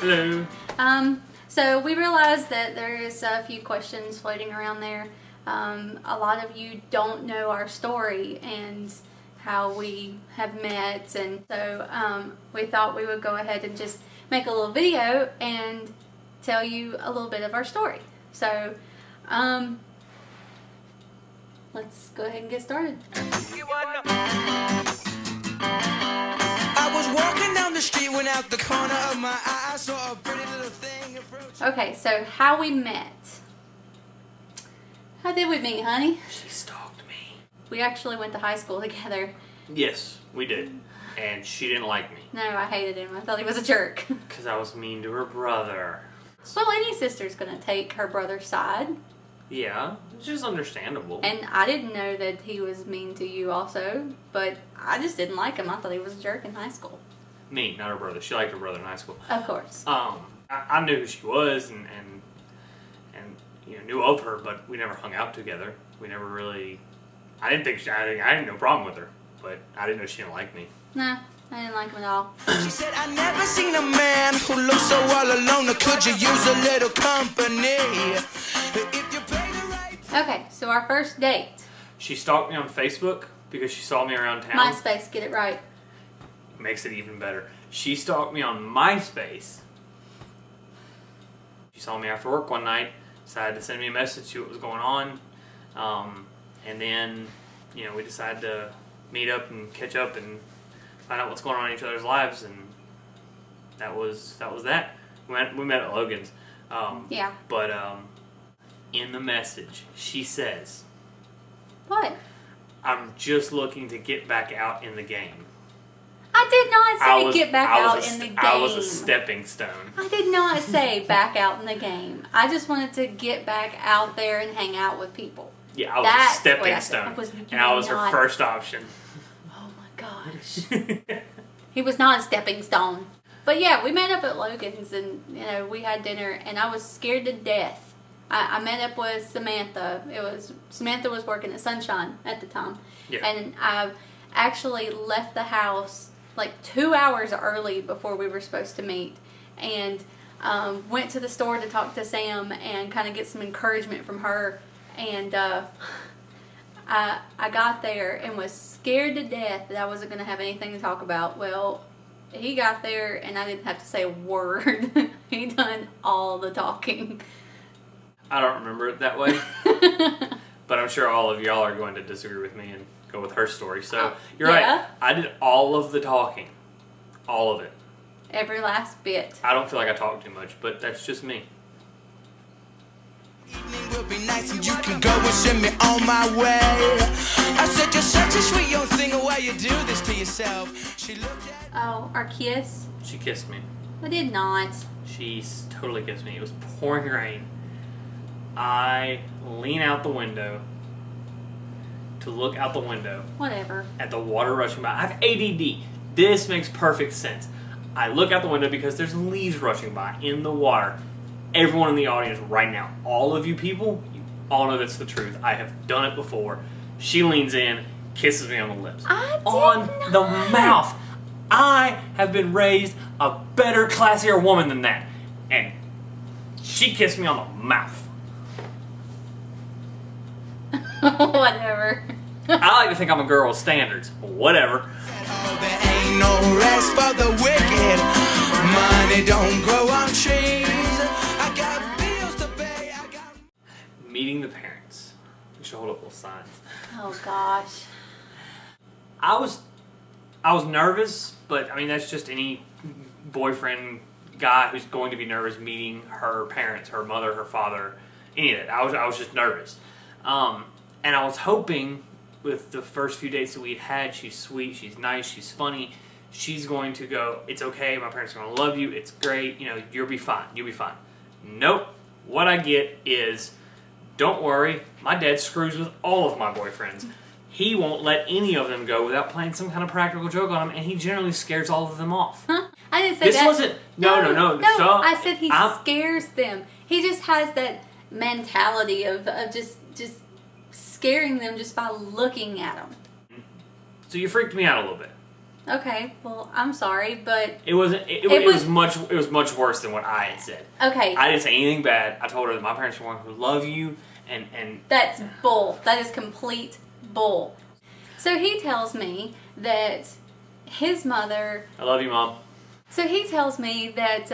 Hello. So we realized that there is a few questions floating around there. A lot of you don't know our story and how we have met, and so we thought we would go ahead and just make a little video and tell you a little bit of our story. So let's go ahead and get started. I was walking down the street when out the corner of my eye I saw a pretty little thing approach. Okay, so how we met. How did we meet, honey? She stalked me. We actually went to high school together. Yes, we did. And she didn't like me. No, I hated him. I thought he was a jerk. Because I was mean to her brother. Well, any sister's gonna take her brother's side. Yeah, it's just understandable. And I didn't know that he was mean to you also, but I just didn't like him. I thought he was a jerk in high school. Me, not her brother. She liked her brother in high school. Of course. I knew who she was and you know, knew of her, but we never hung out together. We never really. I didn't have no problem with her, but I didn't know she didn't like me. Nah, I didn't like him at all. She said, I never seen a man who looks so all alone. Or could you use a little company? If you pay the right. Okay, so our first date. She stalked me on Facebook because she saw me around town. MySpace, get it right. Makes it even better. She stalked me on MySpace. She saw me after work one night, decided to send me a message, see what was going on, and then, you know, we decided to meet up and catch up and find out what's going on in each other's lives, and that was that. We met at Logan's. Yeah. But in the message, she says, What? I'm just looking to get back out in the game. I did not say get back out in the game. I was a stepping stone. I did not say back out in the game. I just wanted to get back out there and hang out with people. Yeah, I was a stepping stone. And I was her first option. Oh my gosh. He was not a stepping stone. But yeah, we met up at Logan's and, you know, we had dinner and I was scared to death. I met up with Samantha. Samantha was working at Sunshine at the time. Yeah. And I actually left the house like 2 hours early before we were supposed to meet, and went to the store to talk to Sam and kind of get some encouragement from her. And I got there and was scared to death that I wasn't going to have anything to talk about. Well, he got there and I didn't have to say a word. He done all the talking. I don't remember it that way. But I'm sure all of y'all are going to disagree with me and go with her story. So you're right. I did all of the talking. All of it. Every last bit. I don't feel like I talk too much, but that's just me. Evening will be nice and you can go and send me on my way. I said, you're such a sweet young thing, why you do this to yourself. She looked at. Oh, our kiss? She kissed me. I did not. She totally kissed me. It was pouring rain. I lean out the window to look out the window. Whatever. At the water rushing by. I have ADD. This makes perfect sense. I look out the window because there's leaves rushing by in the water. Everyone in the audience right now, all of you people, you all know that's the truth. I have done it before. She leans in, kisses me on the lips. On the mouth. I have been raised a better, classier woman than that. And she kissed me on the mouth. Whatever. I like to think I'm a girl with standards. Whatever. Oh, there ain't no rest for the wicked. Money don't grow on trees. I got bills to pay. I got. Meeting the parents. You should hold up those signs. Oh gosh. I was nervous, but I mean that's just any boyfriend guy who's going to be nervous meeting her parents, her mother, her father, any of it. I was just nervous. And I was hoping with the first few dates that we'd had, she's sweet, she's nice, she's funny, she's going to go, it's okay, my parents are going to love you, it's great, you know, you'll be fine. Nope. What I get is, don't worry, my dad screws with all of my boyfriends. He won't let any of them go without playing some kind of practical joke on them, and he generally scares all of them off. Huh? I didn't say this that. Wasn't, no. So, I said he scares them. He just has that mentality of just scaring them just by looking at them. So you freaked me out a little bit. Okay, well, I'm sorry, but It wasn't. It was much. It was much worse than what I had said. okay. I didn't say anything bad. I told her that my parents were one who love you, and That's bull. That is complete bull. So he tells me that his mother. I love you, Mom. So he tells me that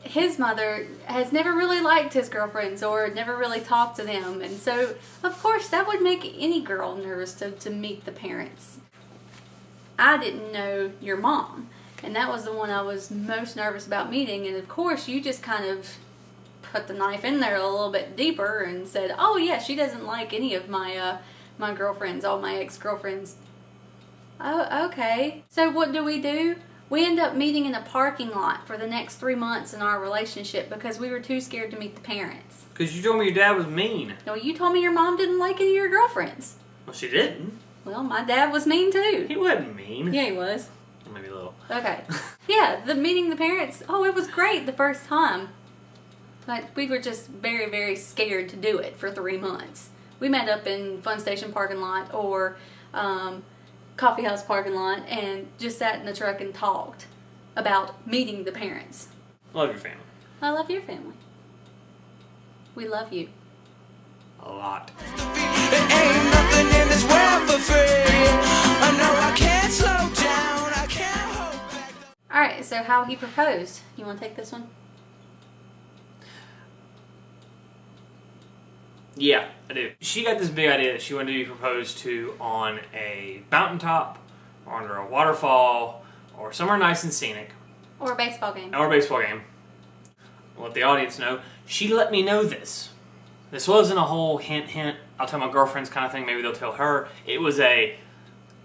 his mother has never really liked his girlfriends or never really talked to them, and so of course that would make any girl nervous to meet the parents. I didn't know your mom, and that was the one I was most nervous about meeting, and of course you just kind of put the knife in there a little bit deeper and said, oh yeah, she doesn't like any of my my girlfriends, all my ex-girlfriends. Oh, okay. So what do? We end up meeting in a parking lot for the next 3 months in our relationship because we were too scared to meet the parents. Because you told me your dad was mean. No, you told me your mom didn't like any of your girlfriends. Well, she didn't. Well, my dad was mean too. He wasn't mean. Yeah, he was. Maybe a little. Okay. Yeah, the meeting the parents, oh, it was great the first time. But we were just very, very scared to do it for 3 months. We met up in Fun Station parking lot or coffee house parking lot and just sat in the truck and talked about meeting the parents. Love your family. I love your family. We love you. A lot. There ain't nothing in this world for free. I know I can't slow down. I can't hold back. Alright, so how he proposed. You want to take this one? Yeah, I do. She got this big idea that she wanted to be proposed to on a mountaintop, or under a waterfall, or somewhere nice and scenic. Or a baseball game. Or a baseball game. I'll let the audience know. She let me know this. This wasn't a whole hint, I'll tell my girlfriends kind of thing. Maybe they'll tell her. It was a,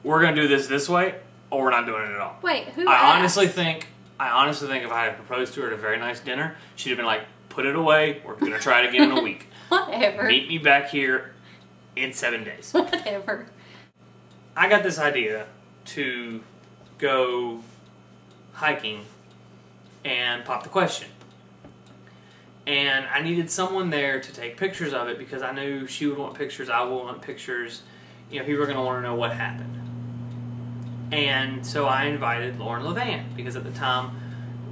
we're going to do this way, or we're not doing it at all. Wait, who I asked? honestly think if I had proposed to her at a very nice dinner, she'd have been like, put it away. We're going to try it again in a week. Whatever. Meet me back here in 7 days. Whatever. I got this idea to go hiking and pop the question. And I needed someone there to take pictures of it because I knew she would want pictures, I would want pictures. You know, people are going to want to know what happened. And so I invited Lauren Levan because at the time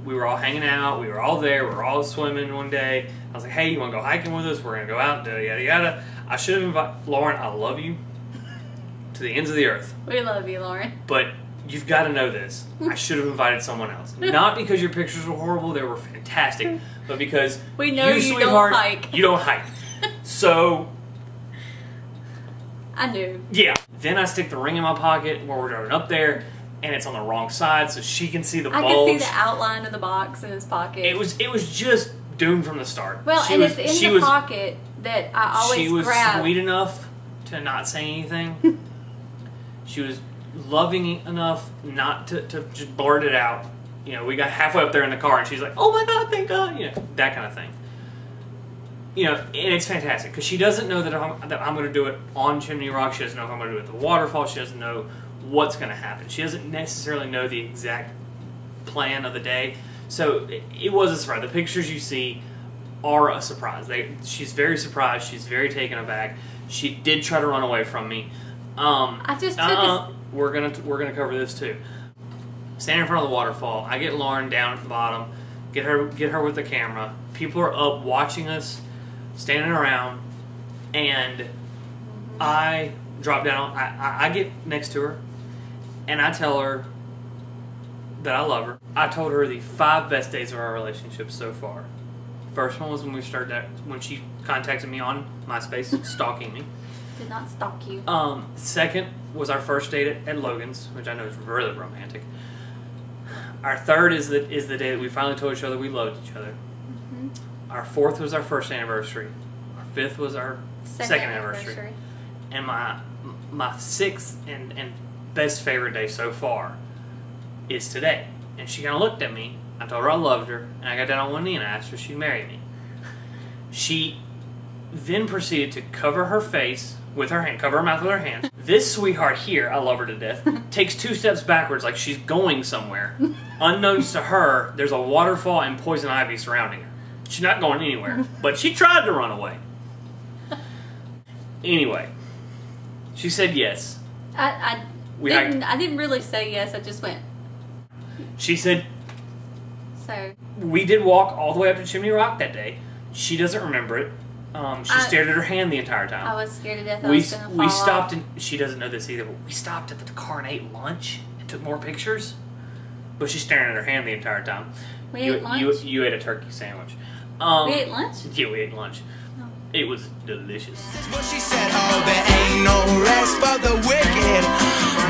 we were all hanging out, we were all there, we were all swimming one day. I was like, hey, you want to go hiking with us? We're going to go out, yada, yada. I should have invited Lauren, I love you to the ends of the earth. We love you, Lauren. But you've got to know this. I should have invited someone else. Not because your pictures were horrible, they were fantastic, but because we know you sweetheart, don't hike. You don't hike. So I knew. Yeah. Then I stick the ring in my pocket while we're driving up there, and it's on the wrong side, so she can see the bulge. I can see the outline of the box in his pocket. It was just doomed from the start. Well, it's in the pocket that I always grab. She was sweet enough to not say anything. She was loving enough not to just blurt it out. You know, we got halfway up there in the car, and she's like, "Oh my God, thank God!" You know, that kind of thing. You know, and it's fantastic because she doesn't know that I'm going to do it on Chimney Rock. She doesn't know if I'm going to do it at the waterfall. She doesn't know what's going to happen. She doesn't necessarily know the exact plan of the day. So it was a surprise. The pictures you see are a surprise. She's very surprised. She's very taken aback. She did try to run away from me. I just took we're gonna cover this too. Standing in front of the waterfall, I get Lauren down at the bottom, get her with the camera. People are up watching us, standing around, and I drop down. I get next to her, and I tell her that I love her. I told her the 5 best days of our relationship so far. First one was when she contacted me on MySpace, stalking me. Did not stalk you. Second was our first date at Logan's, which I know is really romantic. Our third is the day that we finally told each other we loved each other. Mm-hmm. Our fourth was our first anniversary. Our fifth was our second anniversary. And my sixth and best favorite day so far is today. And she kind of looked at me. I told her I loved her, and I got down on one knee and I asked her if she'd marry me. She then proceeded to cover her face with her hand, cover her mouth with her hand. This sweetheart here, I love her to death, takes 2 steps backwards like she's going somewhere. Unknowns to her, there's a waterfall and poison ivy surrounding her. She's not going anywhere, but she tried to run away. Anyway, she said yes. I didn't really say yes. I just went. She said So we did walk all the way up to Chimney Rock that day. She doesn't remember it. She stared at her hand the entire time. I was scared to death I was going to fall we stopped off. and she doesn't know this either, but we stopped at the car and ate lunch and took more pictures. But she's staring at her hand the entire time. We ate lunch? You ate a turkey sandwich. We ate lunch? Yeah, we ate lunch. Oh. It was delicious. That's what she said. Oh, there ain't no rest for the wicked.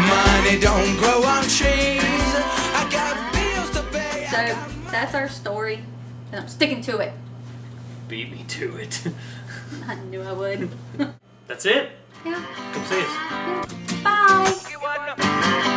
Money don't grow on trees. I got bills to pay. So that's our story, and I'm sticking to it. Beat me to it. I knew I would. That's it. Yeah. Come see us. Yeah. Bye.